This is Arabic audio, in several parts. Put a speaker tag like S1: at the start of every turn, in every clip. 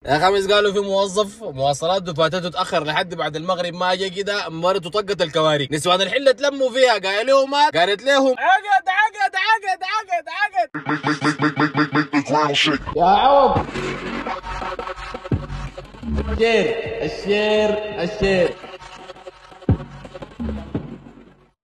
S1: يا خميس قالوا في موظف مواصلات فاتته تاخر لحد بعد المغرب، ما جا كده مرته طقت الكوارث، نسوان الحله تلموا فيها، قال لهم مات، قالت لهم عقد عقد عقد عقد عقد. يا عوض، الشير الشير الشير.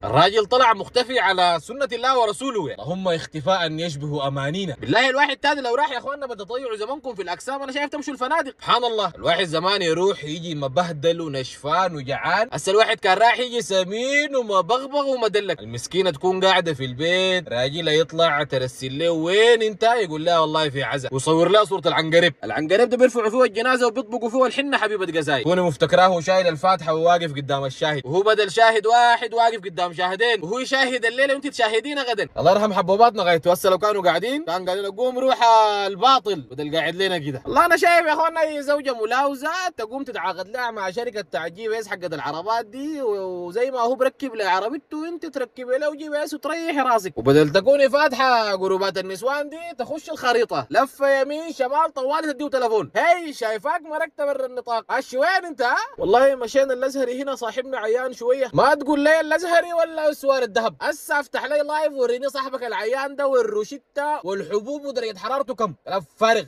S1: الراجل طلع مختفي على سنة الله ورسوله، اللهم اختفاء يشبه امانينا. بالله الواحد تاني لو راح يا اخوانا بتضيعوا زمانكم في الاقسام، انا شايف تمشوا الفنادق. سبحان الله، الواحد زمان يروح يجي مبهدل ونشفان وجعان، هسه الواحد كان راح يجي سمين ومبغبغ ومدلك. المسكينه تكون قاعده في البيت، راجلها يطلع ترسل له وين انت، يقول لها والله في عزا، ويصور لها صوره العنقريب. العنقريب ده بيرفعوا فيه الجنازه وبيطبقوا فيه الحنه حبيبه قزاي، تكوني مفتكراه شايل الفاتحه وواقف قدام الشاهد، وهو بدل شاهد واحد واقف قدام شاهدين، وهو يشاهد الليله وانت تشاهدين غدا. الله يرحم حبوباتنا غايته، هسه لو كانوا قاعدين كان قاعدين قوم روح الباطل بدل قاعد لنا كده. والله انا شايف يا اخوانا اي زوجه ملاوزه تقوم تتعاقد لها مع شركه تعجيب اس حقت العربات دي، وزي ما هو بركب لها عربيته انت تركبي له جي بي اس وتريحي راسك، وبدل تكوني فاتحه جروبات النسوان دي تخش الخريطه لفه يمين شمال طوالي تديه تليفون، هي شايفاك مركت بر النطاق، اش وين انت؟ والله مشينا الازهري هنا صاحبنا عيان شويه، ما تقول لي الازهري ولا اسوار الذهب، هسه افتح لي لايف وريني صاحبك العيان ده والروشته والحبوب ودرجه حرارته كم، كلام فارغ.